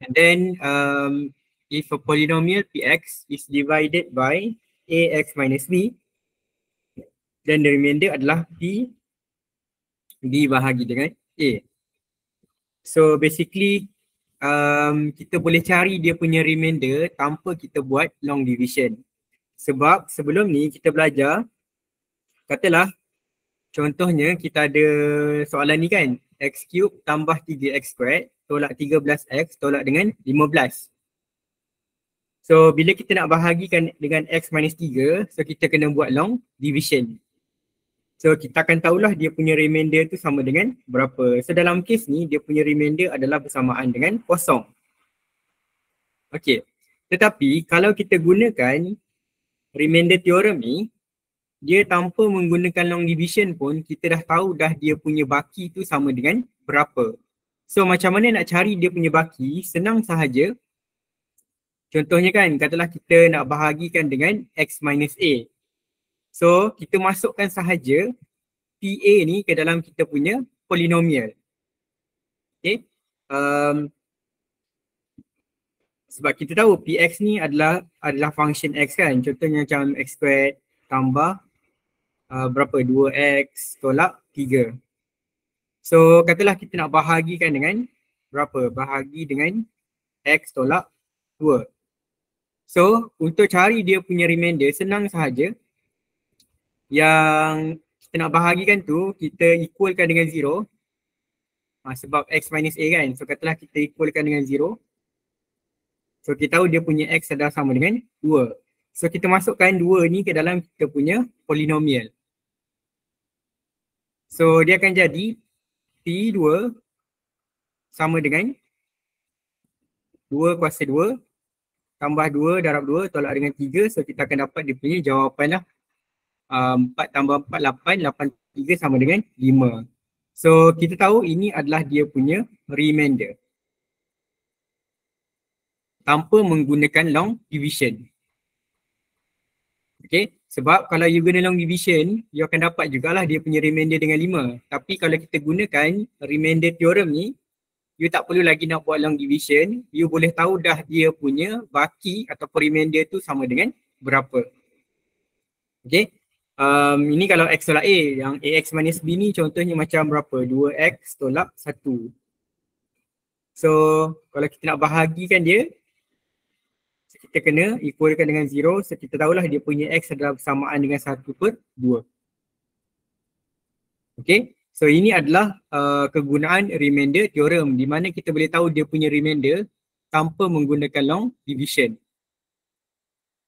And then if a polynomial Px is divided by Ax minus B, then the remainder adalah P dibahagi dengan A. So basically kita boleh cari dia punya remainder tanpa kita buat long division. Sebab sebelum ni kita belajar, katalah contohnya kita ada soalan ni kan, x cube tambah 3x squared tolak 13x tolak dengan 15. So bila kita nak bahagikan dengan x minus 3, so kita kena buat long division. So kita akan tahulah dia punya remainder tu sama dengan berapa. So dalam kes ni dia punya remainder adalah bersamaan dengan kosong. Okay, tetapi kalau kita gunakan remainder theorem ni, dia tanpa menggunakan long division pun kita dah tahu dah dia punya baki tu sama dengan berapa. So macam mana nak cari dia punya baki? Senang sahaja. Contohnya kan, katalah kita nak bahagikan dengan x minus a. So kita masukkan sahaja PA ni ke dalam kita punya polinomial. Okay. Sebab kita tahu Px ni adalah function x kan. Contohnya macam x squared tambah berapa? 2x tolak 3. So katalah kita nak bahagikan dengan berapa? Bahagi dengan x tolak 2. So untuk cari dia punya remainder senang sahaja. Yang kita nak bahagikan tu kita equalkan dengan 0. Sebab x minus a kan. So katalah kita equalkan dengan 0. So kita tahu dia punya x adalah sama dengan 2. So kita masukkan 2 ni ke dalam kita punya polinomial. So dia akan jadi P2 sama dengan 2 kuasa 2 tambah 2 darab 2 tolak dengan 3. So kita akan dapat dia punya jawapan lah. 4 tambah 4, 8. 8, 3 sama dengan 5. So kita tahu ini adalah dia punya remainder tanpa menggunakan long division. Okay, sebab kalau you guna long division, you akan dapat jugalah dia punya remainder dengan 5. Tapi kalau kita gunakan remainder theorem ni, you tak perlu lagi nak buat long division. You boleh tahu dah dia punya baki ataupun remainder tu sama dengan berapa. Okay, ini kalau x tolak a, yang ax minus b ni contohnya macam berapa? 2x tolak 1. So kalau kita nak bahagikan dia, kita kena equalkan dengan 0. So kita tahulah dia punya x adalah bersamaan dengan 1/2. Okay, so ini adalah kegunaan remainder theorem di mana kita boleh tahu dia punya remainder tanpa menggunakan long division.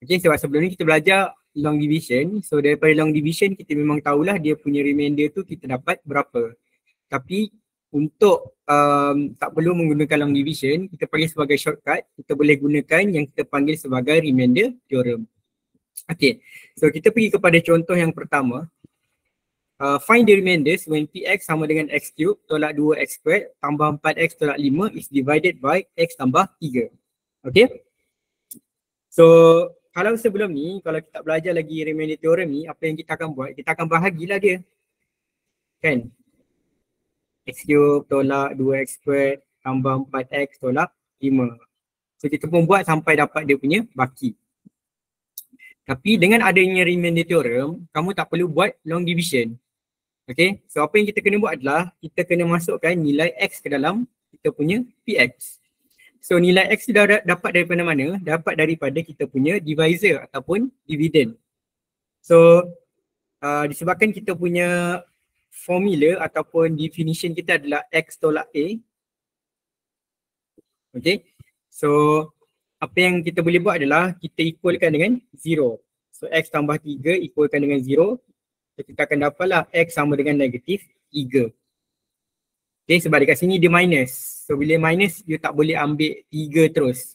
Okay, sebab sebelum ni kita belajar long division. So daripada long division kita memang tahulah dia punya remainder tu kita dapat berapa. Tapi untuk tak perlu menggunakan long division, kita panggil sebagai shortcut, kita boleh gunakan yang kita panggil sebagai remainder theorem. Okay, so kita pergi kepada contoh yang pertama. Find the remainders when Px sama dengan x cube tolak 2x squared tambah 4x tolak 5 is divided by x tambah 3. Okay, so kalau sebelum ni, kalau kita belajar lagi remainder theorem ni, apa yang kita akan buat? Kita akan bahagilah dia, kan? X cube tolak 2x squared tambah 4x tolak 5. So kita pun buat sampai dapat dia punya baki. Tapi dengan adanya remainder theorem, kamu tak perlu buat long division. Okay, so apa yang kita kena buat adalah kita kena masukkan nilai x ke dalam kita punya Px. So nilai x dah dapat daripada mana? Dapat daripada kita punya divisor ataupun dividend. So disebabkan kita punya formula ataupun definition kita adalah x tolak a. Okay, so apa yang kita boleh buat adalah kita equalkan dengan 0. So x tambah 3 equalkan dengan 0. So kita akan dapatlah x sama dengan negatif 3. Okay, sebab dekat sini dia minus. So bila minus, you tak boleh ambil 3 terus.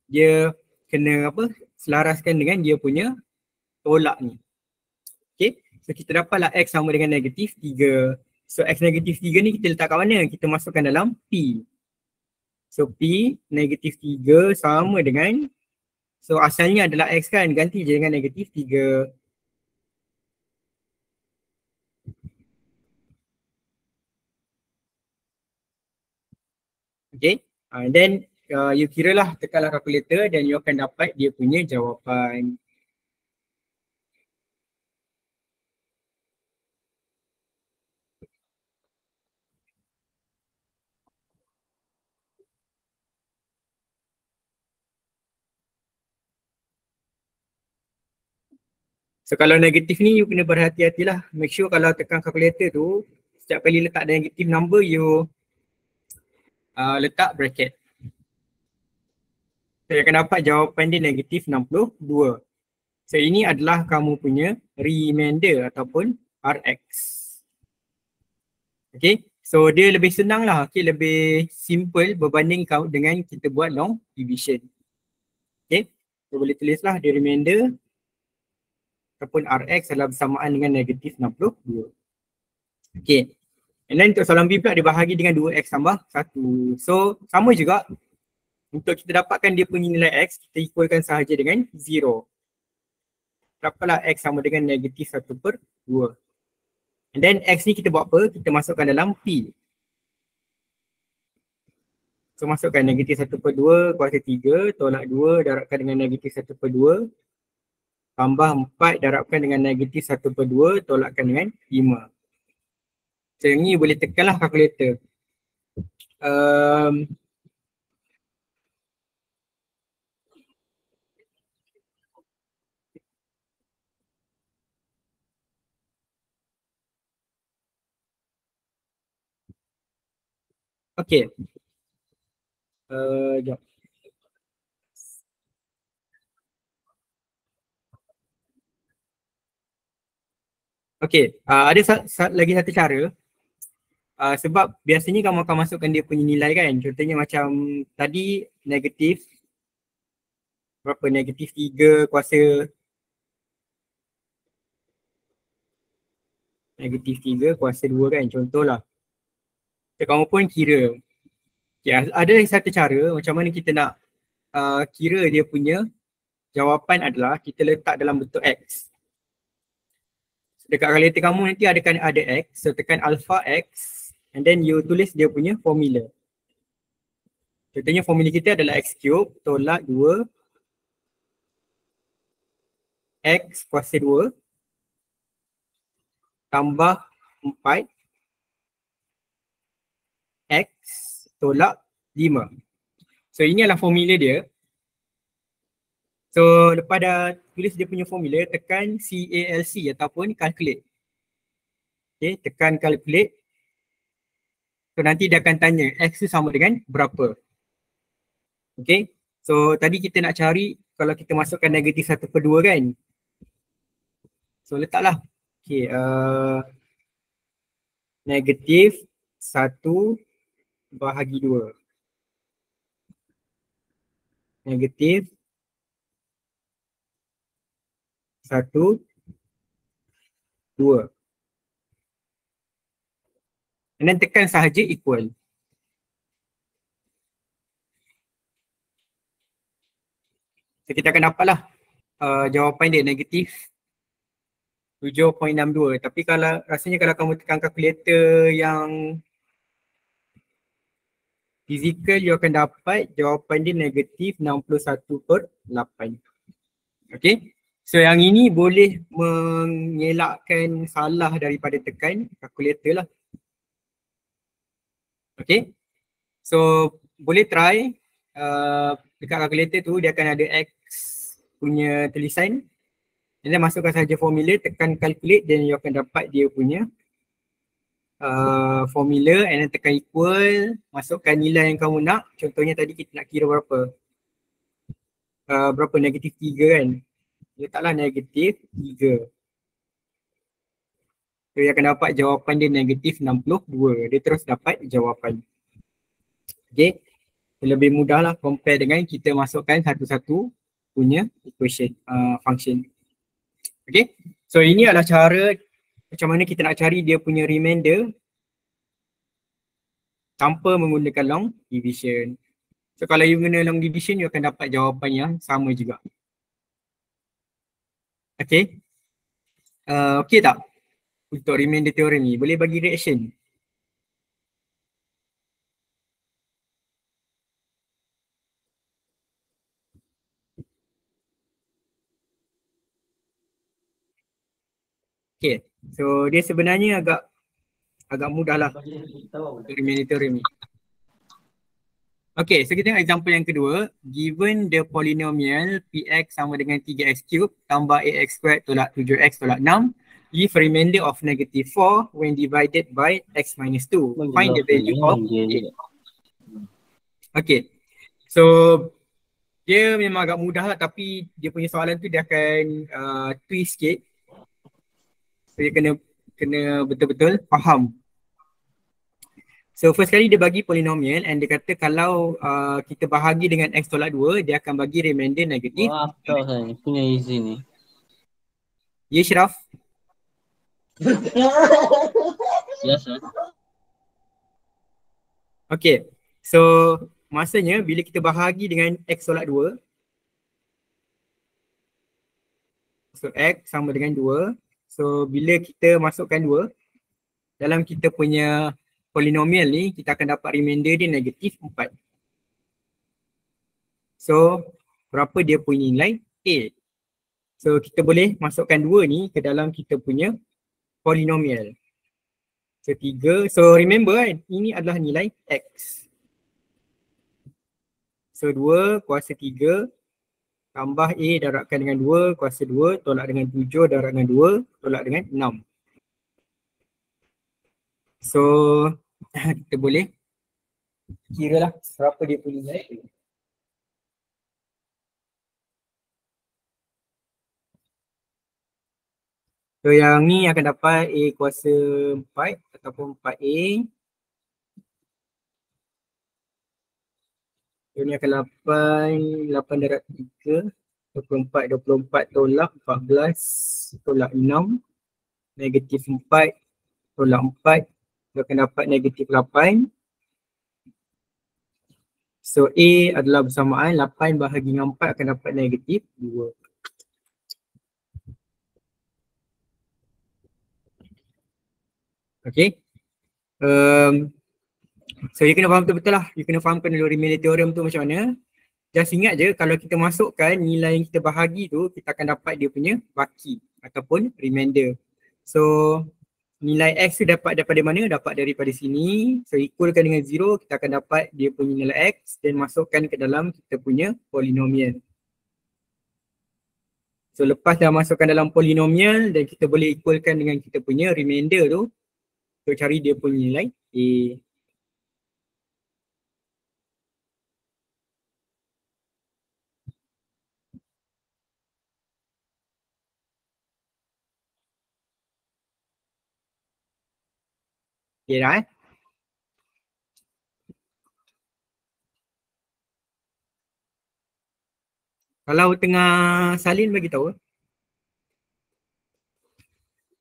Dia kena selaraskan dengan dia punya tolak ni. Okay, so kita dapatlah x sama dengan negatif 3. So x negatif 3 ni kita letak kat mana? Kita masukkan dalam P. So P negatif 3 sama dengan, so asalnya adalah x kan, ganti je dengan negatif 3. Okay, then you kira lah, tekanlah kalkulator dan you akan dapat dia punya jawapan. So kalau negatif ni you kena berhati-hatilah. Make sure kalau tekan kalkulator tu, setiap kali letak negatif number you letak bracket. So you akan dapat jawapan dia negatif 62. So ini adalah kamu punya remainder ataupun Rx. Okay, so dia lebih senang lah, okay, lebih simple berbanding dengan kita buat long division. Okay, so boleh tulislah dia remainder ataupun Rx adalah bersamaan dengan negatif 62. Okay, and then untuk soalan B pula dia bahagi dengan 2x tambah 1. So sama juga, untuk kita dapatkan dia punya nilai x, kita equalkan sahaja dengan 0. Dapatlah x sama dengan negatif 1/2. And then x ni kita buat apa? Kita masukkan dalam P. So masukkan negatif 1/2 kuasa 3 tolak 2 darabkan dengan negatif 1/2 tambah 4 darabkan dengan negatif 1/2 tolakkan dengan 5. So yang ni boleh tekanlah kalkulator. Okay. Jom. Okay, ada lagi satu cara. Sebab biasanya kamu akan masukkan dia punya nilai kan. Contohnya macam tadi negatif berapa? Negatif 3 kuasa negatif 3 kuasa 2 kan, contohlah. So, kamu pun kira. Okay, ada lagi satu cara macam mana kita nak kira dia punya jawapan adalah kita letak dalam bentuk X. Dekat kalkulator kamu nanti ada X, so tekan alpha X and then you tulis dia punya formula. Contohnya formula kita adalah X cube tolak 2 X kuasa 2 tambah 4 X tolak 5. So ini adalah formula dia. So lepas dah tulis dia punya formula, tekan CALC ataupun calculate. Okay, tekan calculate. So nanti dia akan tanya X tu sama dengan berapa. Okay, so tadi kita nak cari kalau kita masukkan negatif 1/2 kan. So letaklah. Okay, negatif 1 bahagi 2. Negatif 1, 2. And then tekan sahaja equal. So kita akan dapatlah jawapan dia negatif 7.62. Tapi kalau rasanya kalau kamu tekan kalkulator yang fizikal, you akan dapat jawapan dia negatif 61/8. Okay, so yang ini boleh mengelakkan salah daripada tekan kalkulator lah. Okay, so boleh try dekat kalkulator tu dia akan ada X punya tulisan. And then masukkan sahaja formula, tekan calculate dan you akan dapat dia punya formula and then tekan equal, masukkan nilai yang kamu nak. Contohnya tadi kita nak kira berapa? Berapa? Negatif 3 kan? Letaklah negatif 3. So dia akan dapat jawapan dia negatif 62. Dia terus dapat jawapan. Okay, lebih mudah lah compare dengan kita masukkan satu-satu punya equation, function. Okay, so ini adalah cara macam mana kita nak cari dia punya remainder tanpa menggunakan long division. So kalau you guna long division, you akan dapat jawapan yang sama juga. Okay, okay tak untuk remainder theorem ni? Boleh bagi reaction. Okay, so dia sebenarnya agak mudah lah remainder theorem ni. Okay, so kita tengok example yang kedua. Given the polynomial px sama dengan 3x³ tambah ax squared tolak 7x tolak 6, leave remainder of negative 4 when divided by x minus 2. Find the value of a. Okay, so dia memang agak mudah lah, tapi dia punya soalan tu dia akan twist sikit. So dia kena betul-betul faham. So first kali dia bagi polinomial and dia kata kalau kita bahagi dengan x tolak 2, dia akan bagi remainder negatif. Wah, tahu saya ni punya easy ni. Ya Syraf? Biasa. Okay, so masanya bila kita bahagi dengan x tolak 2, so x sama dengan 2, so bila kita masukkan 2 dalam kita punya polinomial ni, kita akan dapat remainder dia negatif 4. So berapa dia punya nilai? A. So kita boleh masukkan 2 ni ke dalam kita punya polinomial. So 3, so remember kan, ini adalah nilai x. So 2 kuasa 3 tambah A darabkan dengan 2 kuasa 2 tolak dengan 7 darab dengan 2 tolak dengan 6. So kita boleh kira lah berapa dia punya nilai. So yang ni akan dapat A kuasa 4 ataupun 4A. So ni akan 8 darab 3, 24 tolak 14 tolak 6, negatif 4 tolak 4, so akan dapat negatif 8. So A adalah bersamaan 8 bahagi dengan 4 akan dapat negatif 2. Okay. So you kena faham betul-betul lah. You kena fahamkan dulu remainder theorem tu macam mana. Just ingat je kalau kita masukkan nilai yang kita bahagi tu, kita akan dapat dia punya baki ataupun remainder. So nilai x tu dapat daripada mana? Dapat daripada sini. So equalkan dengan 0, kita akan dapat dia punya nilai x dan masukkan ke dalam kita punya polinomial. So lepas dah masukkan dalam polinomial dan kita boleh equalkan dengan kita punya remainder tu, so cari dia punya nilai A. Okay dah Kalau tengah salin bagi tahu.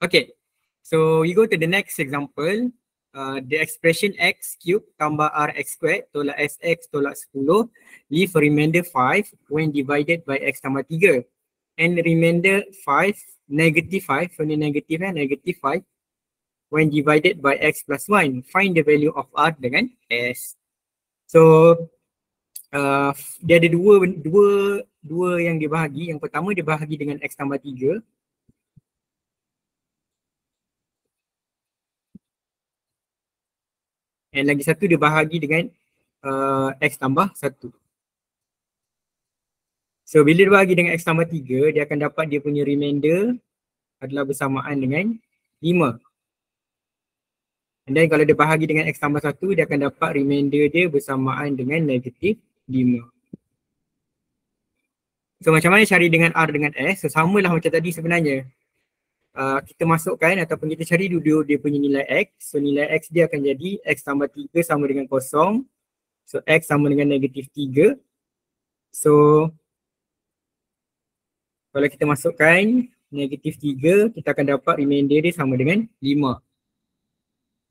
Okay, so we go to the next example. The expression x cube tambah rx squared tolak sx tolak 10 leave remainder 5 when divided by x tambah 3 and remainder 5 negative 5, so ni negative negative 5 when divided by x plus 1. Find the value of r dengan s. So dia ada dua yang dia bahagi. Yang pertama dia bahagi dengan x tambah 3. And lagi satu dia bahagi dengan x tambah 1. So bila dia bahagi dengan x tambah 3, dia akan dapat dia punya remainder adalah bersamaan dengan 5. And then kalau dia bahagi dengan x tambah 1, dia akan dapat remainder dia bersamaan dengan negatif 5. So macam mana cari dengan r dengan s? So samalah macam tadi sebenarnya. Kita masukkan ataupun kita cari dulu dia punya nilai x. So nilai x dia akan jadi x tambah 3 sama dengan 0. So x sama dengan negatif 3. So kalau kita masukkan negatif 3, kita akan dapat remainder dia sama dengan 5.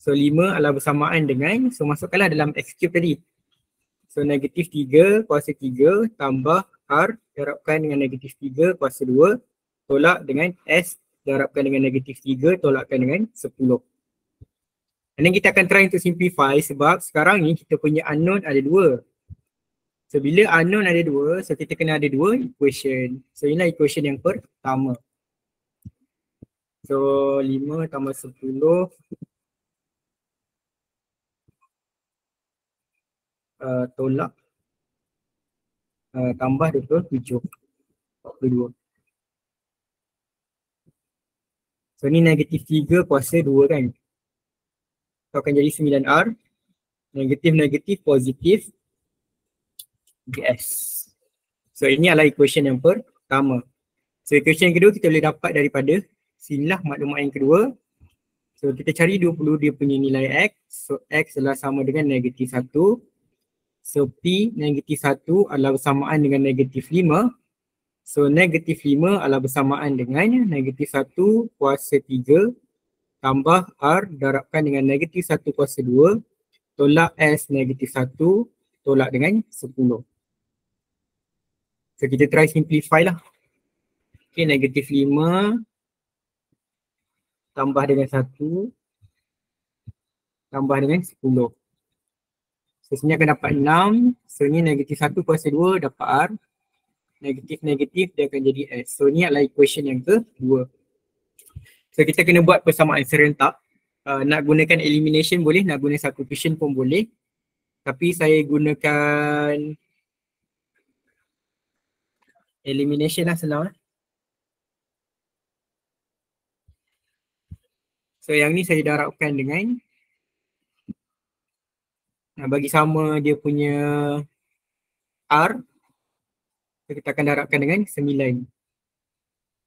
So 5 adalah bersamaan dengan, so masukkanlah dalam x cube tadi. So negatif 3 kuasa 3 tambah r darabkan dengan negatif 3 kuasa 2 tolak dengan s darabkan dengan negatif 3 tolakkan dengan 10. And then kita akan try untuk simplify sebab sekarang ni kita punya unknown ada 2. So bila unknown ada 2, so kita kena ada 2 equation. So inilah equation yang pertama. So 5 tambah 10 tolak tambah 27, 42. So ni negatif 3 kuasa 2 kan. So akan jadi 9R, negatif positif GS. So ini adalah equation yang pertama. So equation yang kedua kita boleh dapat daripada sinilah maklumat yang kedua. So kita cari 20 dia punya nilai X. So X adalah sama dengan negatif 1. So P negatif 1 adalah bersamaan dengan negatif 5. So negatif 5 adalah bersamaan dengan negatif 1 kuasa 3 tambah R darabkan dengan negatif 1 kuasa 2 tolak S negatif 1 tolak dengan 10. So kita try simplify lah. Okay, negatif 5 tambah dengan 1 tambah dengan 10. So sini akan dapat 6. So ni negatif 1 kuasa 2 dapat R. Negatif dia akan jadi S. So ni adalah equation yang kedua. So kita kena buat persamaan serentak. Nak gunakan elimination boleh, nak guna substitution pun boleh. Tapi saya gunakan elimination lah senang. So yang ni saya darabkan dengan bagi sama dia punya R. So kita akan darabkan dengan 9.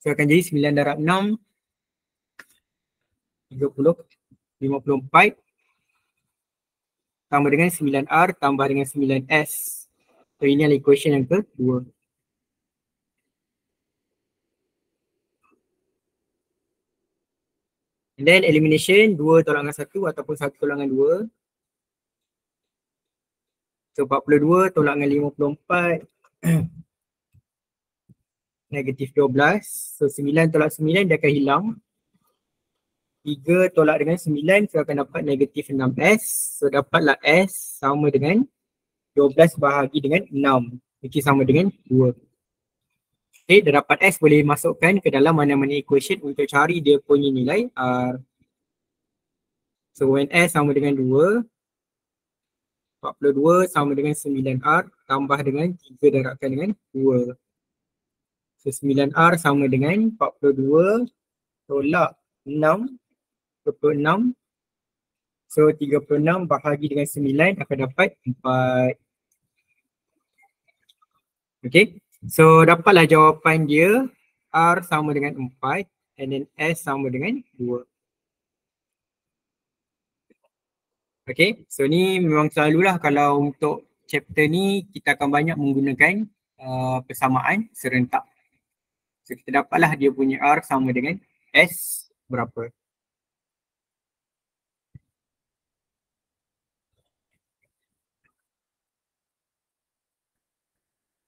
So akan jadi 9 darab 6 30, 54 tambah dengan 9R tambah dengan 9S. So ini adalah equation yang kedua. And then elimination 2 tolak dengan 1 ataupun 1 tolak dengan 2. So 42 tolak dengan 54 negatif 12. So 9 tolak 9 dia akan hilang. 3 tolak dengan 9 so akan dapat negatif 6S. So dapatlah S sama dengan 12 bahagi dengan 6 which is sama dengan 2. Okay, dah dapat S boleh masukkan ke dalam mana-mana equation untuk cari dia punya nilai R. So when S sama dengan 2, 42 sama dengan 9R tambah dengan 3 darabkan dengan 2. So 9R sama dengan 42 tolak 6, 26. So 36 bahagi dengan 9 akan dapat 4. Okay, so dapatlah jawapan dia R sama dengan 4 and then S sama dengan 2. Okay, so ni memang selalulah kalau untuk chapter ni kita akan banyak menggunakan persamaan serentak. So kita dapatlah dia punya R sama dengan S berapa.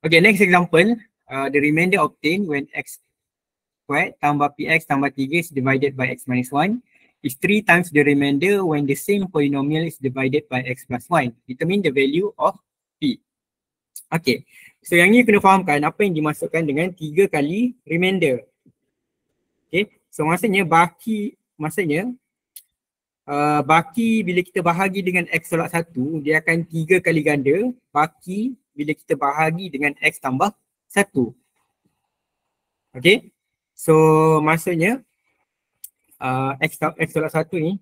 Okay, next example. The remainder obtained when X squared tambah PX tambah 3 is divided by X minus 1 is 3 times the remainder when the same polynomial is divided by X plus 1. Determine the value of P. Okay, so yang ni kena fahamkan apa yang dimasukkan dengan 3 kali remainder. Okay, so maksudnya baki bila kita bahagi dengan X tolak 1 dia akan 3 kali ganda baki bila kita bahagi dengan X tambah 1. Okay, so maksudnya X tolak 1 ni,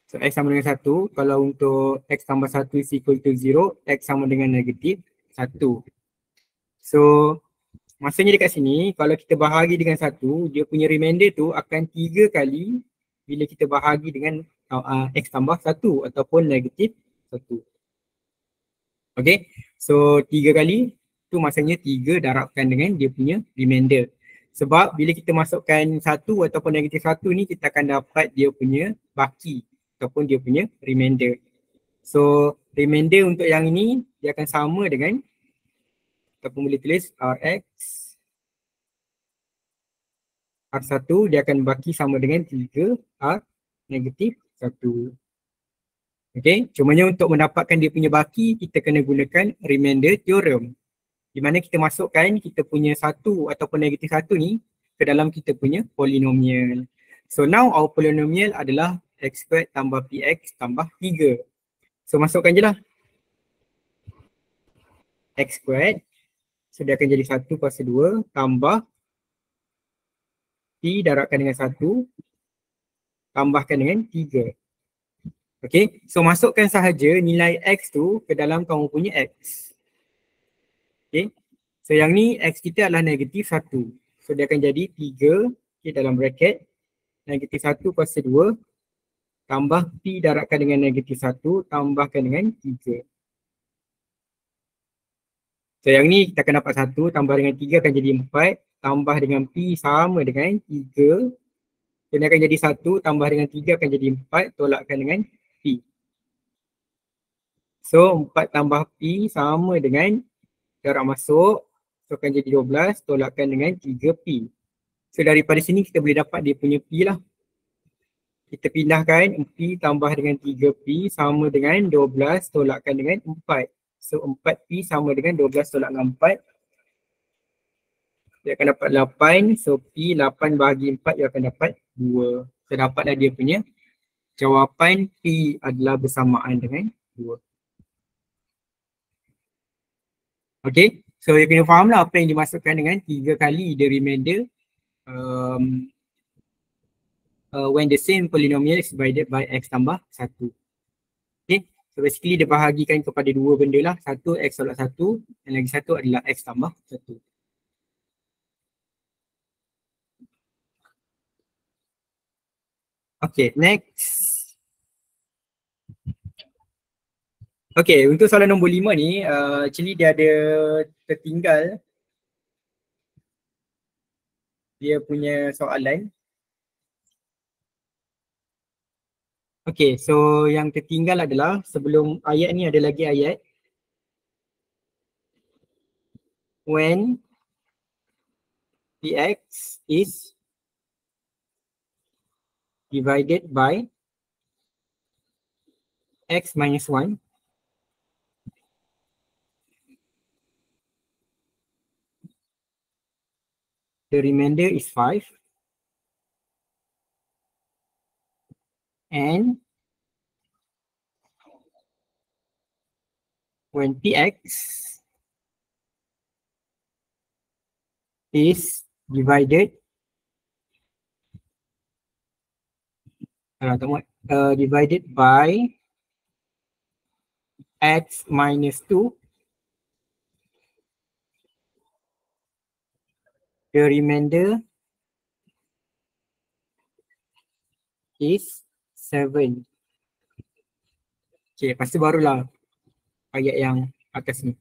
so X sama dengan 1, kalau untuk X tambah 1 is equal to 0, X sama dengan negatif 1. So maksudnya dekat sini, kalau kita bahagi dengan 1, dia punya remainder tu akan 3 kali bila kita bahagi dengan X tambah 1 ataupun negatif 1. Okay, so 3 kali tu maksudnya 3 darabkan dengan dia punya remainder. Sebab bila kita masukkan 1 ataupun negatif 1 ni kita akan dapat dia punya baki ataupun dia punya remainder. So remainder untuk yang ini dia akan sama dengan ataupun boleh tulis Rx R1 dia akan baki sama dengan 3 R negatif 1. Okay, cumanya untuk mendapatkan dia punya baki kita kena gunakan remainder theorem. Di mana kita masukkan kita punya 1 ataupun negatif 1 ni ke dalam kita punya polinomial. So now our polynomial adalah x squared tambah px tambah 3. So masukkan je lah. X squared. So dia akan jadi 1 kuasa 2 tambah p darabkan dengan 1 tambahkan dengan 3. Okay, so masukkan sahaja nilai x tu ke dalam kamu punya x. Okay, so yang ni x kita adalah negatif 1. So dia akan jadi 3 okay, dalam bracket negatif 1 kuasa 2 tambah p darabkan dengan negatif 1 tambahkan dengan 3. So yang ni kita akan dapat 1 tambah dengan 3 akan jadi 4 tambah dengan p sama dengan 3. Jadi akan jadi 1 tambah dengan 3 akan jadi 4 tolakkan dengan p. So 4 tambah p sama dengan jarak masuk. So akan jadi 12 tolakkan dengan 3p. So daripada sini kita boleh dapat dia punya p lah. Kita pindahkan p tambah dengan 3p sama dengan 12 tolakkan dengan 4. So 4p sama dengan 12 tolak dengan 4. Dia akan dapat 8. So p 8 bahagi 4 dia akan dapat 2. So dapatlah dia punya jawapan p adalah bersamaan dengan 2. Okay, so you kena faham lah apa yang dimasukkan dengan 3 kali the remainder when the same polynomial is divided by x tambah 1. Okay, so basically dia bahagikan kepada 2 benda lah. Satu x tolak 1 dan lagi satu adalah x tambah 1. Okay, next. Okay, untuk soalan nombor 5 ni, actually dia ada tertinggal dia punya soalan. Okay, so yang tertinggal adalah sebelum ayat ni ada lagi ayat. When px is divided by x minus 1, the remainder is 5. And when px is divided divided by x minus 2, the remainder is 7. Okay, lepas tu barulah ayat yang atas ni.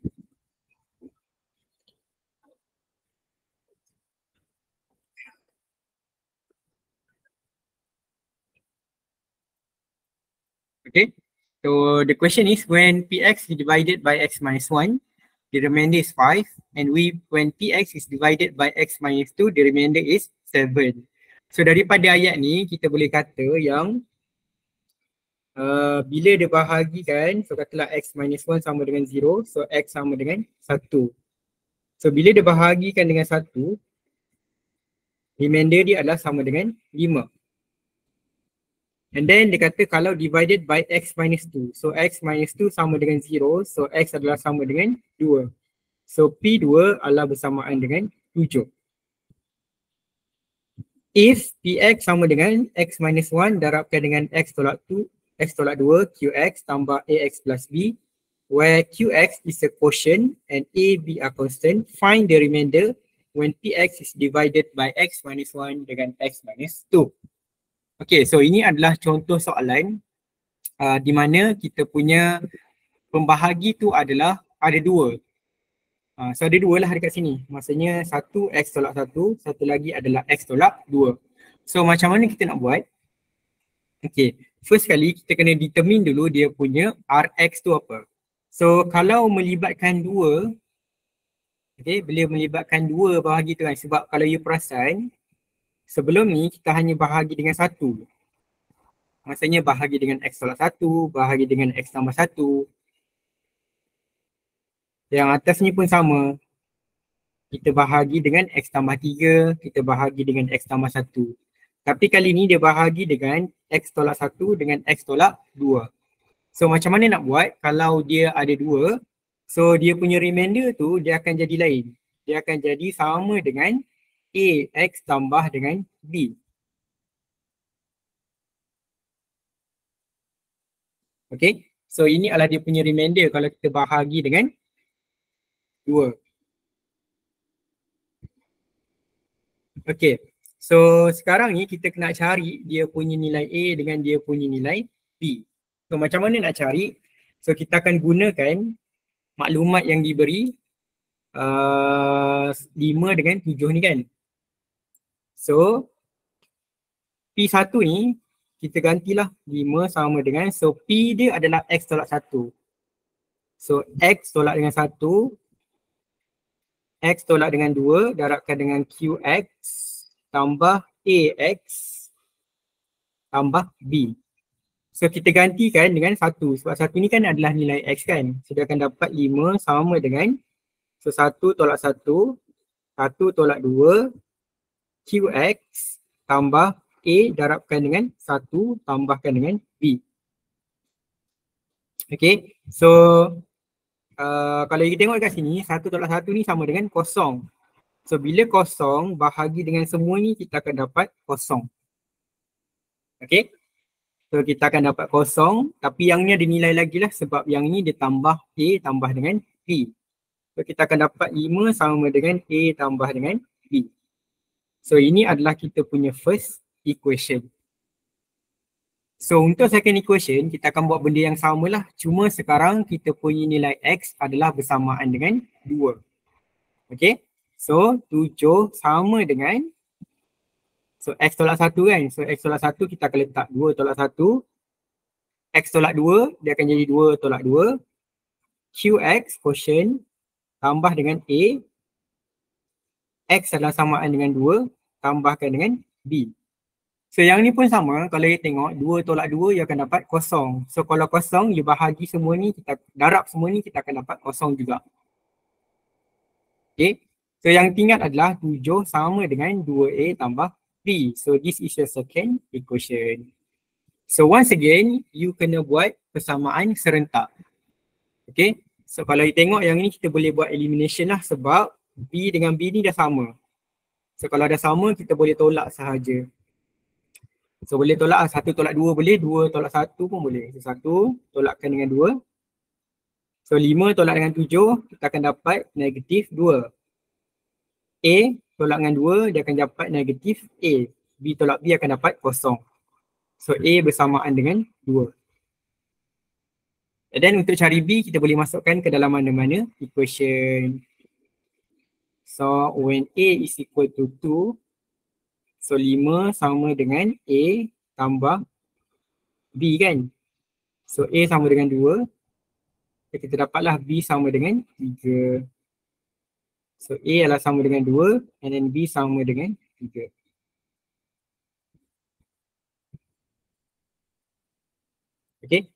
Okay, so the question is when px is divided by x minus 1, the remainder is 5. And when px is divided by x minus 2, the remainder is 7. So daripada ayat ni kita boleh kata yang bila dia bahagikan, so katalah x minus 1 sama dengan 0, so x sama dengan 1. So bila dia bahagikan dengan 1, remainder dia adalah sama dengan 5. And then dia kata kalau divided by x minus 2, so x minus 2 sama dengan 0, so x adalah sama dengan 2. So P2 adalah bersamaan dengan 7. If Px sama dengan x minus 1 darabkan dengan x tolak 2, Qx tambah Ax plus B, where Qx is a quotient and A, B are constant, find the remainder when Px is divided by x minus 1 dengan x minus 2. Okay, so ini adalah contoh soalan di mana kita punya pembahagi tu adalah ada 2. So ada 2 lah dekat sini. Maksudnya satu x tolak 1, satu lagi adalah x tolak 2. So macam mana kita nak buat? Okay, first kali kita kena determine dulu dia punya Rx tu apa. So kalau melibatkan 2, okay, bila melibatkan 2 bahagi tu kan, sebab kalau you perasan sebelum ni kita hanya bahagi dengan 1. Maksudnya bahagi dengan x tolak 1, bahagi dengan x tambah 1. Yang atas ni pun sama. kita bahagi dengan X tambah 3, kita bahagi dengan X tambah 1. Tapi kali ni dia bahagi dengan X tolak 1 dengan X tolak 2. So macam mana nak buat kalau dia ada 2, so dia punya remainder tu dia akan jadi lain. Dia akan jadi sama dengan A X tambah dengan B. Okay, so ini adalah dia punya remainder kalau kita bahagi dengan 2. Okay, so sekarang ni kita kena cari dia punya nilai A dengan dia punya nilai B. So macam mana nak cari? So kita akan gunakan maklumat yang diberi 5 dengan 7 ni kan. So P1 ni kita gantilah 5 sama dengan, so P dia adalah X tolak 1. So X tolak dengan 1, X tolak dengan 2 darabkan dengan QX tambah AX tambah B. So kita gantikan dengan 1 sebab 1 ni kan adalah nilai X kan. So dia akan dapat 5 sama dengan, so 1 tolak 1, 1 tolak 2 QX tambah A darabkan dengan 1 tambahkan dengan B. Okay, so kalau kita tengok kat sini 1 tolak 1 ni sama dengan kosong. So bila kosong bahagi dengan semua ni kita akan dapat kosong. Okay, so kita akan dapat kosong, tapi yang ni ada nilai lagi lah sebab yang ni dia tambah A tambah dengan B. So kita akan dapat 5 sama dengan A tambah dengan B. So ini adalah kita punya first equation. So untuk second equation kita akan buat benda yang sama lah. Cuma sekarang kita punya nilai X adalah bersamaan dengan 2. Okay, so 7 sama dengan, so X tolak 1 kan. So X tolak 1 kita akan letak 2 tolak 1. X tolak 2 dia akan jadi 2 tolak 2. QX quotient tambah dengan A. X adalah samaan dengan 2 tambahkan dengan B. So yang ni pun sama, kalau kita tengok 2 tolak 2 ia akan dapat kosong. So kalau kosong dia bahagi semua ni, kita darab semua ni kita akan dapat kosong juga. Okay, so yang tinggal adalah 7 sama dengan 2A tambah B. So this is your second equation. So once again, you kena buat persamaan serentak. Okay, so kalau kita tengok yang ni kita boleh buat elimination lah sebab B dengan B ni dah sama. So kalau dah sama kita boleh tolak sahaja. So boleh tolak 1 tolak 2 boleh, 2 tolak 1 pun boleh. So 1 tolakkan dengan 2. So 5 tolak dengan 7 kita akan dapat negatif 2. A tolak dengan 2 dia akan dapat negatif A. B tolak B akan dapat kosong. So A bersamaan dengan 2. And then untuk cari B kita boleh masukkan ke dalam mana-mana equation. So when A is equal to 2, so 5 sama dengan A tambah B kan. So A sama dengan 2. So, kita dapatlah B sama dengan 3. So A adalah sama dengan 2 and then B sama dengan 3. Okay.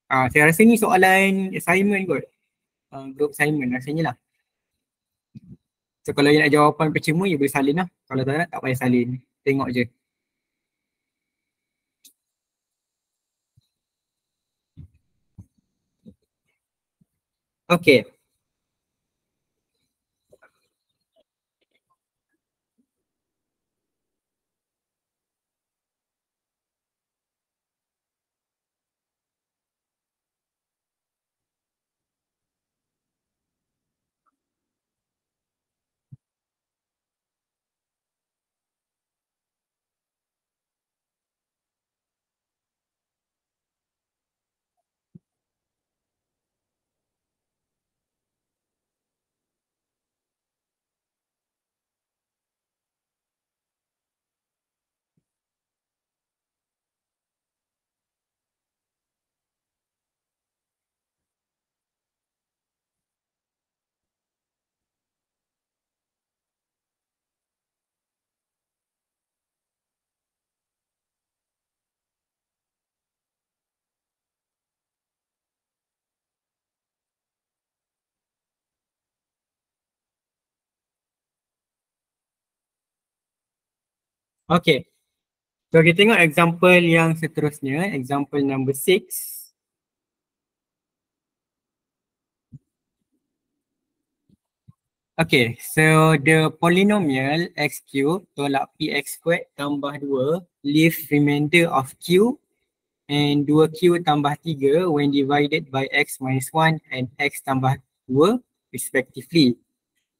Saya rasa ni soalan assignment kot. Group assignment rasanya lah. So kalau you nak jawapan percuma, you boleh salin lah. Kalau tak nak, tak payah salin. Tengok je. Okay. Okay. So kita tengok example yang seterusnya, example number 6. Okay, so the polynomial x cube tolak px squared tambah 2 leave remainder of q and 2q tambah 3 when divided by x minus 1 and x tambah 2 respectively.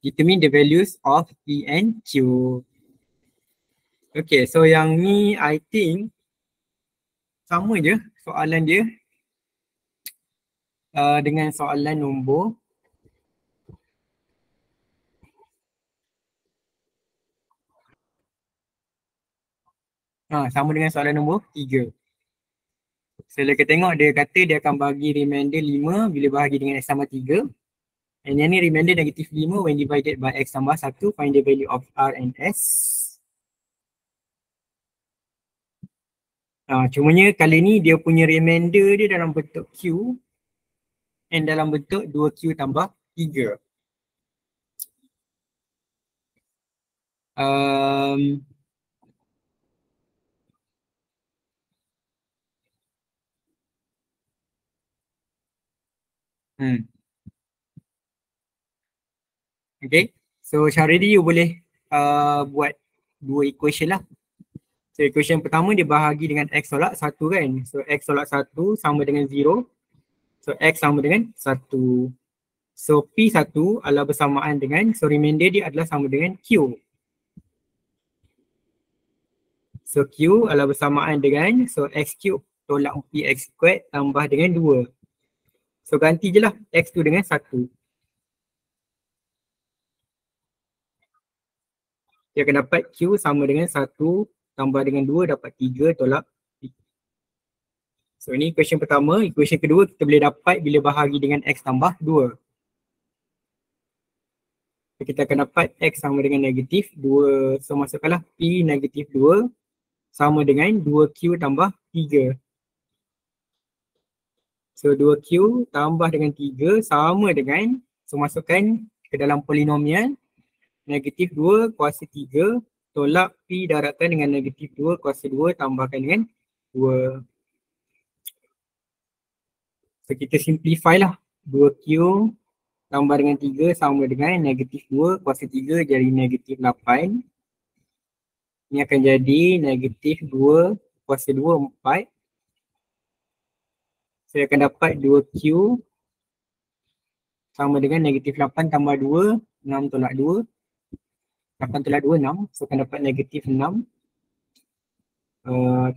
Determine the values of p and q. Okay, so yang ni I think sama je soalan dia dengan soalan nombor sama dengan soalan nombor 3. So kita tengok dia kata dia akan bagi remainder 5 bila bahagi dengan x tambah 3. And yang ni remainder negatif 5 when divided by x tambah 1, find the value of r and s. Cumanya kali ni dia punya remainder dia dalam bentuk q and dalam bentuk 2q tambah 3. Okay, so cara dia you boleh buat dua equation lah. So equation pertama dia bahagi dengan x tolak 1 kan. So x tolak 1 sama dengan 0. So x sama dengan 1. So P1 adalah bersamaan dengan, so remainder dia adalah sama dengan Q. So Q adalah bersamaan dengan, so x cube tolak px squared tambah dengan 2. So ganti je lah x tu dengan 1. Dia akan dapat Q sama dengan 1 tambah dengan 2 dapat 3 tolak P. So ini equation pertama. Equation kedua kita boleh dapat bila bahagi dengan x tambah 2. So, kita akan dapat x sama dengan negatif 2. So masukkanlah P negatif 2 sama dengan 2Q tambah 3. So 2Q tambah dengan 3 sama dengan, so masukkan ke dalam polinomial negatif 2 kuasa 3 tolak P darabkan dengan negatif 2 kuasa 2 tambahkan dengan 2. So kita simplify lah. 2Q tambah dengan 3 sama dengan negatif 2 kuasa 3 jadi negatif 8. Ini akan jadi negatif 2 kuasa 2 4. Saya akan dapat 2Q sama dengan negatif 8 tambah 2, 6 tolak 2. 8 tolak 2, 6. So akan dapat negatif 6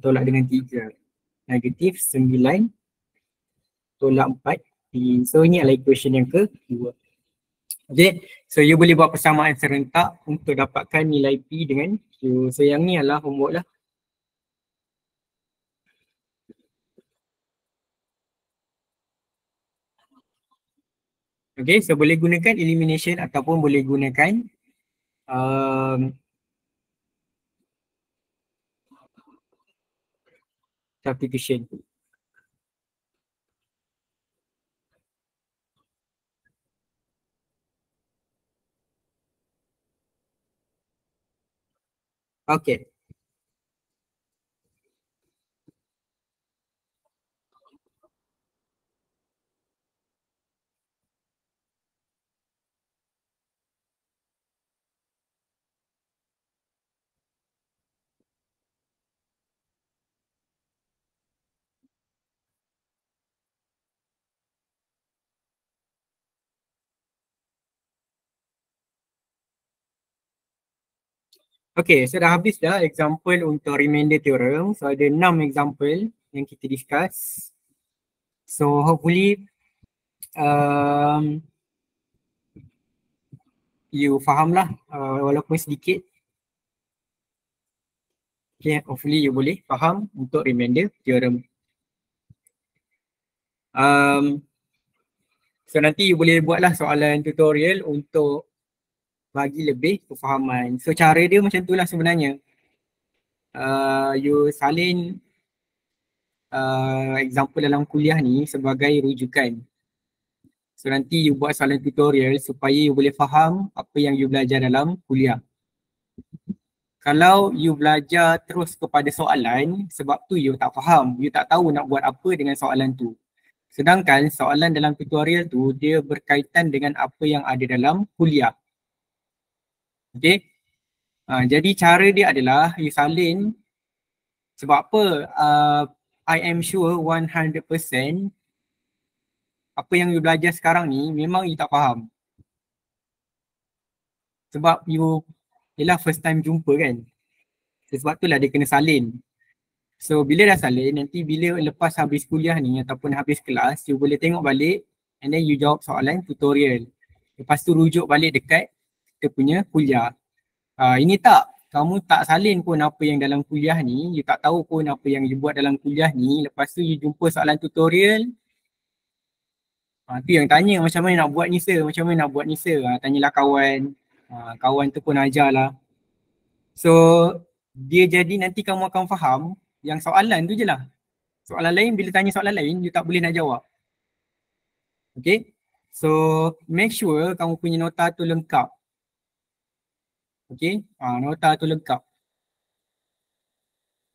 tolak dengan 3. Negatif 9 tolak 4. So ini adalah equation yang kedua. Okay, so you boleh buat persamaan serentak untuk dapatkan nilai P dengan Q. So yang ni adalah homework lah. Okay, so boleh gunakan elimination ataupun boleh gunakan substitution. Okay. Okay, so dah habis dah example untuk remainder theorem. So ada 6 example yang kita discuss. So hopefully you faham lah walaupun sedikit. Okay, hopefully you boleh faham untuk remainder theorem. So nanti you boleh buatlah soalan tutorial untuk bagi lebih kefahaman. So cara dia macam tu lah sebenarnya. You salin example dalam kuliah ni sebagai rujukan. So nanti you buat soalan tutorial supaya you boleh faham apa yang you belajar dalam kuliah. kalau you belajar terus kepada soalan, sebab tu you tak faham, you tak tahu nak buat apa dengan soalan tu. Sedangkan soalan dalam tutorial tu dia berkaitan dengan apa yang ada dalam kuliah. Okay. Jadi cara dia adalah you salin. Sebab apa? I am sure 100% apa yang you belajar sekarang ni memang you tak faham. Sebab you ialah first time jumpa kan. Sebab itulah dia kena salin. So bila dah salin, nanti bila lepas habis kuliah ni ataupun habis kelas, you boleh tengok balik and then you jawab soalan tutorial. Lepas tu rujuk balik dekat kita punya kuliah. Ini tak, kamu tak salin pun apa yang dalam kuliah ni, you tak tahu pun apa yang you buat dalam kuliah ni, lepas tu you jumpa soalan tutorial, tu yang tanya macam mana nak buat ni sir, macam mana nak buat ni sir, tanyalah kawan, kawan tu pun ajarlah. So dia jadi nanti kamu akan faham yang soalan tu je lah. Soalan lain bila tanya soalan lain, you tak boleh nak jawab. Okay, so make sure kamu punya nota tu lengkap. Okay, nota tu lengkap.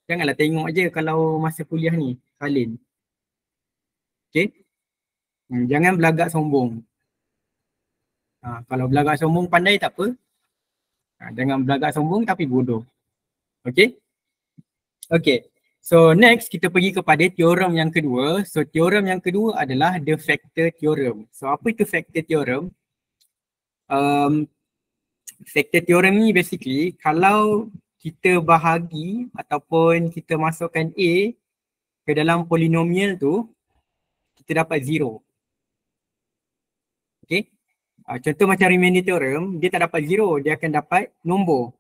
Janganlah tengok je kalau masa kuliah ni, salin. Okay, jangan belagak sombong. Kalau belagak sombong pandai tak apa. Jangan belagak sombong tapi bodoh. Okay, okay. So next kita pergi kepada teorem yang kedua. So teorem yang kedua adalah the factor theorem. So apa itu factor theorem? Factor theorem ni basically kalau kita bahagi ataupun kita masukkan A ke dalam polinomial tu, kita dapat 0. Okay. Contoh macam remainder theorem, dia tak dapat 0, dia akan dapat nombor.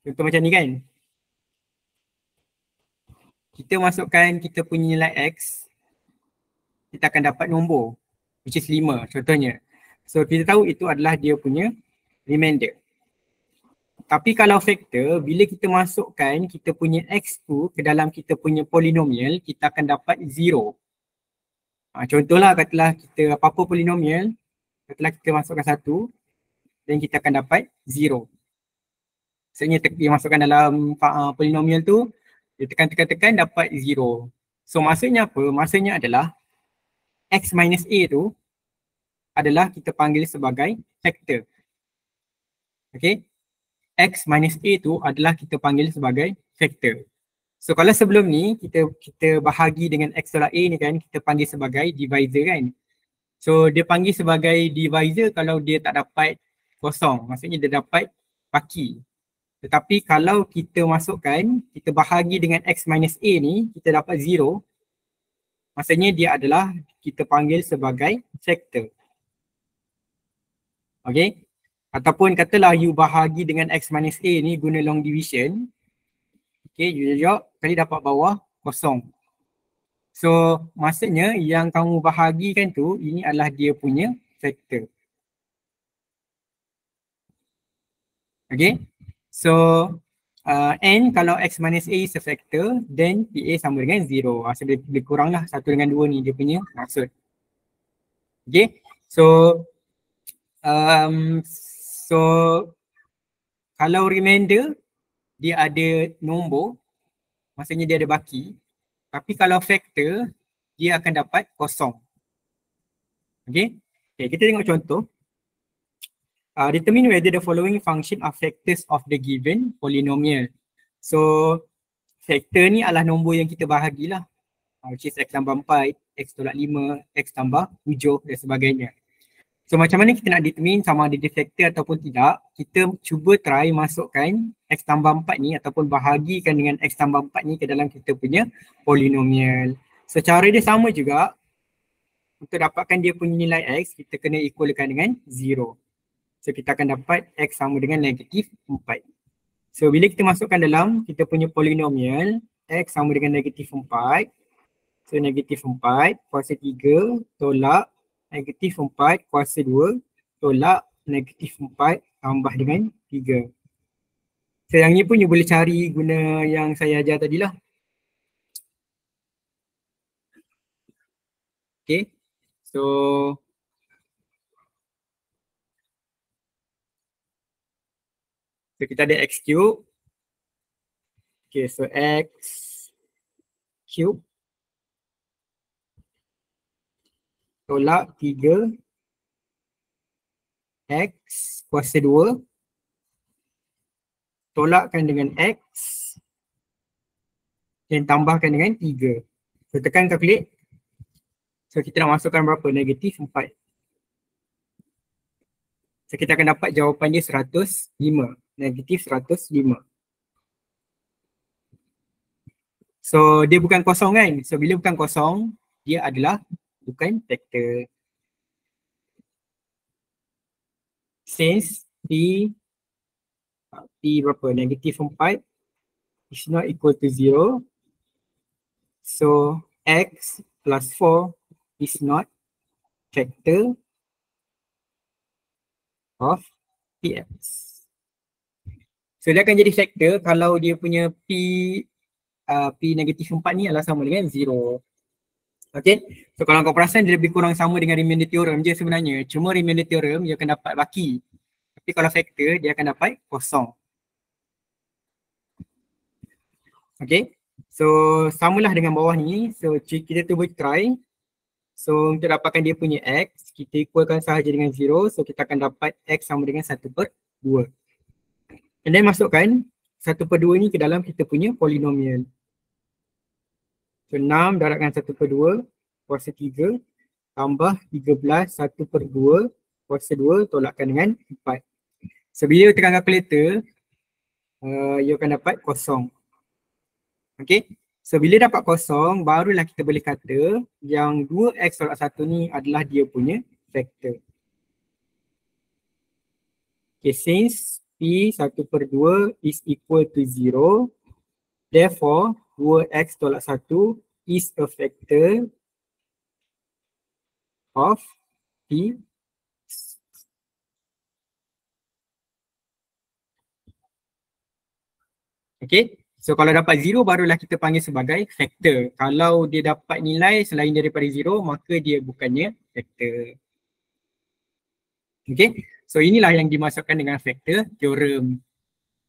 Contoh macam ni kan. Kita masukkan kita punya nilai X, kita akan dapat nombor, which is 5 contohnya. So kita tahu itu adalah dia punya remainder. Tapi kalau factor, bila kita masukkan kita punya X tu ke dalam kita punya polinomial, kita akan dapat 0. Contohlah katalah kita apa-apa polinomial, katalah kita masukkan 1, dan kita akan dapat 0. Maksudnya dia masukkan dalam polinomial tu, dia tekan-tekan dapat 0. So maksudnya apa? Maksudnya adalah X minus A tu adalah kita panggil sebagai factor. Okay? X minus A tu adalah kita panggil sebagai factor. So kalau sebelum ni kita bahagi dengan X tolak A ni kan, kita panggil sebagai divisor kan. So dia panggil sebagai divisor kalau dia tak dapat kosong, maksudnya dia dapat baki. Tetapi kalau kita masukkan, kita bahagi dengan X minus A ni, kita dapat 0. Maksudnya dia adalah kita panggil sebagai factor. Okay. Ataupun katalah you bahagi dengan X minus A ni guna long division. Okay, you jawab kali dapat bawah kosong. So maksudnya yang kamu bahagikan tu, ini adalah dia punya factor. Okay. So N kalau X minus A is a factor, then PA sama dengan 0. So dia kurang lah 1 dengan 2 ni dia punya maksud. Okay. So kalau remainder dia ada nombor, maksudnya dia ada baki. Tapi kalau factor, dia akan dapat kosong. Okay. Okay, kita tengok contoh. Determine whether the following function are factors of the given polynomial. So factor ni adalah nombor yang kita bahagilah, which is X tambah 4, X tolak 5, X tambah 7 dan sebagainya. So macam mana kita nak determine sama ada dia factor ataupun tidak, kita cuba try masukkan X tambah 4 ni ataupun bahagikan dengan X tambah 4 ni ke dalam kita punya polynomial. So cara dia sama juga, untuk dapatkan dia punya nilai X, kita kena equalkan dengan 0. So kita akan dapat X sama dengan negatif 4. So bila kita masukkan dalam kita punya polinomial, X sama dengan negatif 4. So negatif 4 kuasa 3 tolak negatif 4 kuasa 2 tolak negatif 4 tambah dengan 3. So yang ni pun you boleh cari guna yang saya ajar tadi lah. Okay. So So kita ada x cube. Okay, so x cube tolak 3 x kuasa 2 tolakkan dengan x dan tambahkan dengan 3. So tekan calculate. So kita nak masukkan berapa? Negatif 4. So kita akan dapat jawapan dia 105. Negatif 105. So dia bukan kosong kan? So bila bukan kosong, dia adalah bukan vektor. Since P berapa? Negatif 4 is not equal to 0. So x plus 4 is not vector of Px. So dia akan jadi vektor kalau dia punya P negatif 4 ni adalah sama dengan 0. Okay, so kalau kau perasan dia lebih kurang sama dengan remainder theorem je sebenarnya. Cuma remainder theorem dia akan dapat baki. Tapi kalau vektor dia akan dapat kosong. Okay, so samalah dengan bawah ni. So kita cuba try. So untuk dapatkan dia punya x, kita equalkan sahaja dengan 0. So kita akan dapat x sama dengan 1/2. And then masukkan 1/2 ni ke dalam kita punya polinomial. So 6 darabkan 1/2 kuasa 3 tambah 13 1/2 kuasa 2 tolakkan dengan 4. So bila tekan kalkulator, you akan dapat kosong. Okay, so bila dapat kosong, barulah kita boleh kata yang 2x tolak 1 ni adalah dia punya vektor. Okay, since P 1/2 is equal to 0, therefore 2x tolak 1 is a vector of P. Okay, so kalau dapat 0 barulah kita panggil sebagai vektor. Kalau dia dapat nilai selain daripada 0, maka dia bukannya vektor. Okay, so inilah yang dimasukkan dengan vektor theorem.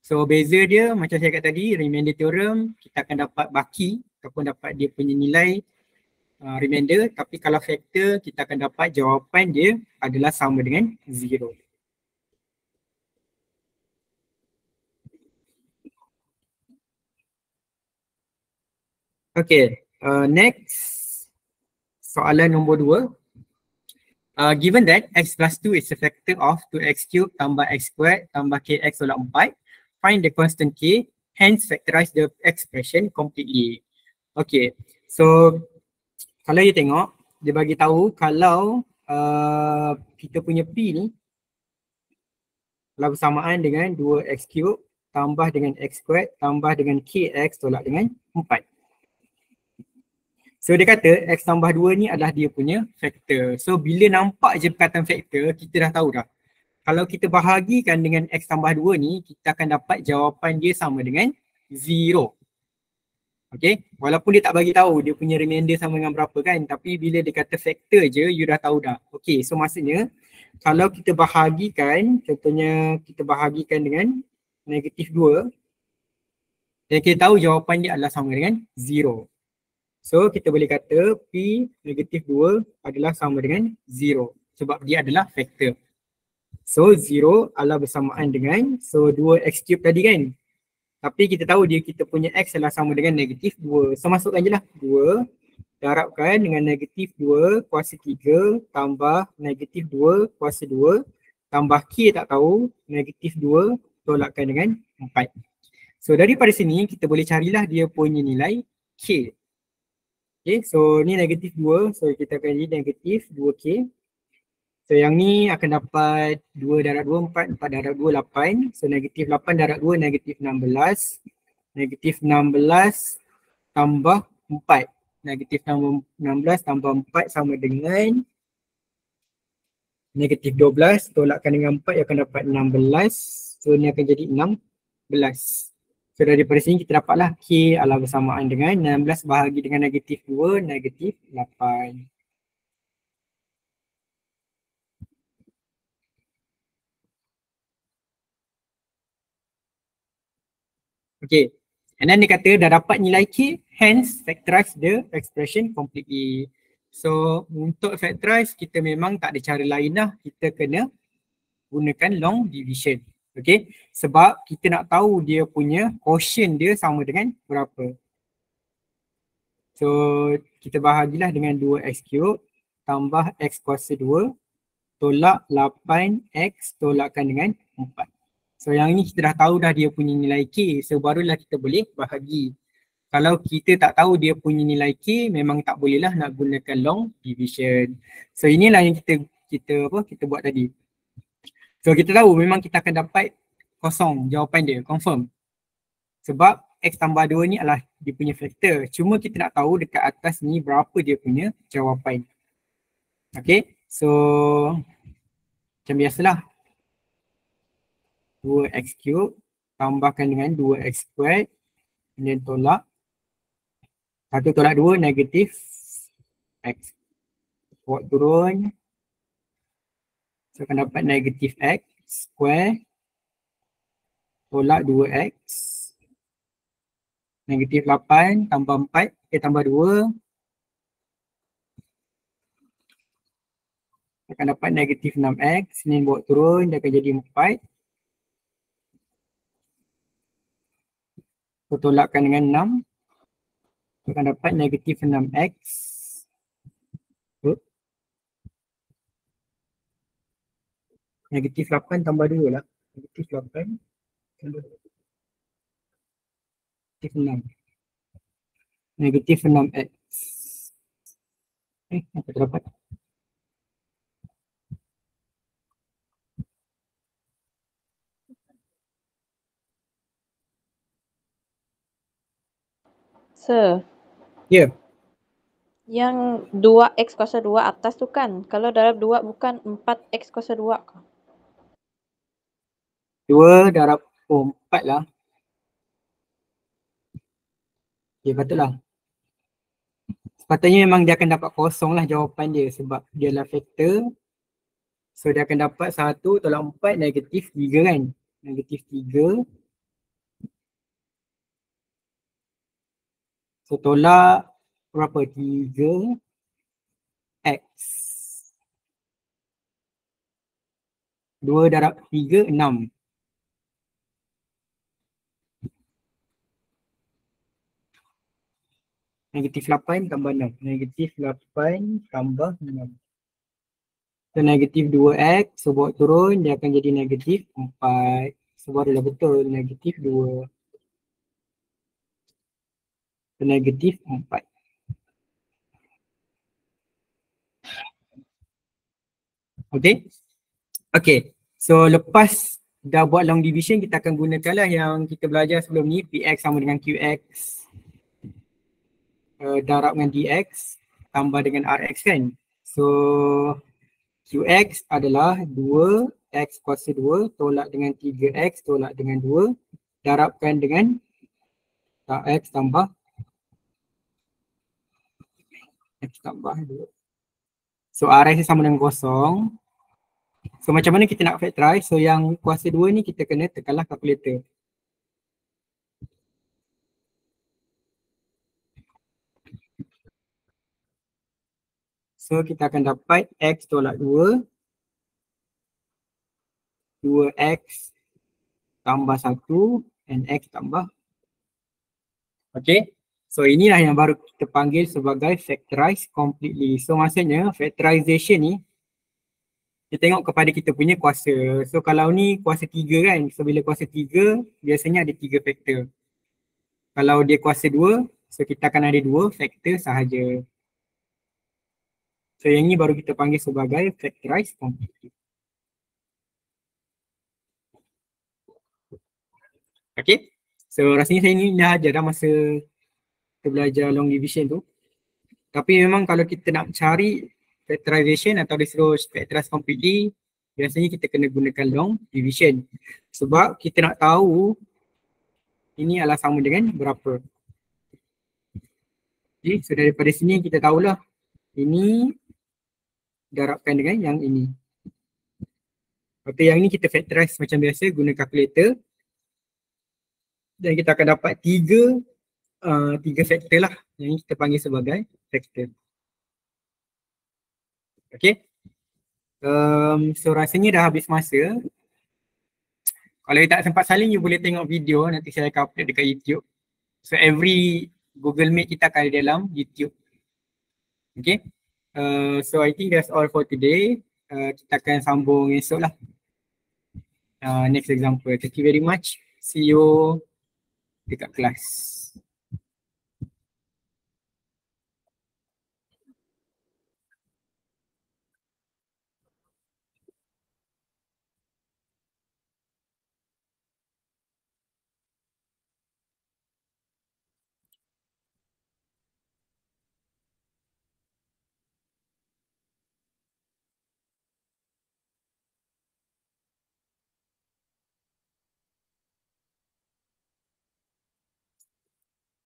So beza dia macam saya kata tadi, remainder theorem kita akan dapat baki ataupun dapat dia punya nilai remainder, tapi kalau vektor kita akan dapat jawapan dia adalah sama dengan 0. Okay, next soalan nombor 2. Given that x plus 2 is a factor of 2x cubed tambah x squared tambah kx tolak 4, find the constant k, hence factorize the expression completely. Okay, so kalau you tengok, dia bagi tahu kalau kita punya P ni adalah bersamaan dengan 2x cubed tambah dengan x squared tambah dengan kx tolak dengan 4. So dia kata x tambah 2 ni adalah dia punya vektor. So bila nampak je perkataan vektor, kita dah tahu dah. Kalau kita bahagikan dengan x tambah 2 ni, kita akan dapat jawapan dia sama dengan 0. Okay, walaupun dia tak bagi tahu dia punya remainder sama dengan berapa kan, tapi bila dia kata vektor je, you dah tahu dah. Okay, so maksudnya kalau kita bahagikan, contohnya kita bahagikan dengan negatif 2, dan kita tahu jawapan dia adalah sama dengan 0. So kita boleh kata P negatif 2 adalah sama dengan 0 sebab dia adalah vektor. So 0 adalah bersamaan dengan 2x cube tadi kan. Tapi kita tahu kita punya x adalah sama dengan negatif 2. So masukkan je lah 2 darabkan dengan negatif 2 kuasa 3 tambah negatif 2 kuasa 2 tambah k tak tahu negatif 2 tolakkan dengan 4. So daripada sini kita boleh carilah dia punya nilai k. Okay, so ni negatif 2, so kita akan jadi negatif 2k. So yang ni akan dapat 2 darab 2, 4, 4 darab 2, 8. So negatif 8 darab 2, negatif 16. Negatif 16 tambah 4. Negatif 16 tambah 4 sama dengan negatif 12. Tolakkan dengan 4 yang akan dapat 16. So ni akan jadi 16. So daripada sini kita dapatlah K adalah bersamaan dengan 16 bahagi dengan negatif 2, negatif 8. Okay. And then dia kata dah dapat nilai K, hence factorize the expression completely. So untuk factorize kita memang tak ada cara lain lah. Kita kena gunakan long division. Okay. Sebab kita nak tahu dia punya quotient dia sama dengan berapa. So kita bahagilah dengan 2x³ tambah x kuasa 2 tolak 8x tolakkan dengan 4. So yang ini kita dah tahu dah dia punya nilai K. So barulah kita boleh bahagi. Kalau kita tak tahu dia punya nilai K, memang tak bolehlah nak gunakan long division. So inilah yang kita buat tadi. So kita tahu memang kita akan dapat kosong jawapan dia, confirm. Sebab x tambah 2 ni adalah dia punya faktor. Cuma kita nak tahu dekat atas ni berapa dia punya jawapan. Okay, so macam biasalah. 2x³ tambahkan dengan 2x², kemudian tolak. 1 tolak 2 negatif x. Buat turun. So akan dapat negatif x square tolak 2x. Negatif 8 tambah 4, tambah 2. Akan dapat negatif 6x. Ini buat turun, dia akan jadi 4. So tolakkan dengan 6. Akan dapat negatif 6x. Negatif 8 tambah 2 lah. Negatif 8 tambah 2. Negatif 6. Negatif 6x. Apa terdapat? Sir. Ya. Yang 2x kuasa 2 atas tu kan? Kalau darab 2 bukan 4x kuasa 2 ke? 2 darab 4 lah. Ya patutlah. Sepatutnya memang dia akan dapat kosong lah jawapan dia sebab dia adalah faktor. So dia akan dapat 1 tolak 4 negatif 3 kan. Negatif 3. So tolak berapa? 3 x. 2 darab 3, 6. Negatif 8 tambah 6. Negatif 8 tambah 6. So negatif 2x, so buat turun dia akan jadi negatif 4. So barulah betul, negatif 2. So negatif 4. Okay. Okay. So lepas dah buat long division, kita akan gunakanlah yang kita belajar sebelum ni, Px sama dengan Qx darab dengan dx tambah dengan Rx kan. So Qx adalah 2x kuasa 2 tolak dengan 3x tolak dengan 2 darabkan dengan x tambah 2. So Rx sama dengan kosong. So macam mana kita nak factorize? So yang kuasa 2 ni kita kena tekanlah kalkulator. So kita akan dapat x tolak 2, 2x tambah 1 and x tambah. Okay. So inilah yang baru kita panggil sebagai factorize completely. So maksudnya factorization ni kita tengok kepada kita punya kuasa. So kalau ni kuasa 3 kan. So bila kuasa 3 biasanya ada 3 faktor. Kalau dia kuasa 2, so kita akan ada 2 faktor sahaja. So yang ni baru kita panggil sebagai factorize completely. Okay. So rasanya saya ni dah ajar dah masa kita belajar long division tu. Tapi memang kalau kita nak cari factorization atau disuruh factorize completely, biasanya kita kena gunakan long division. Sebab kita nak tahu ini adalah sama dengan berapa. Okay, so daripada sini kita tahulah ini darabkan dengan yang ini. Okay, yang ini kita factorize macam biasa guna calculator. dan kita akan dapat tiga faktor lah yang kita panggil sebagai faktor. Okay. So rasanya dah habis masa. Kalau you tak sempat salin, you boleh tengok video, nanti saya akan upload dekat YouTube. So every Google Meet kita akan ada dalam YouTube. Okay. So I think that's all for today. Kita akan sambung esok lah. Next example. Thank you very much. See you dekat kelas.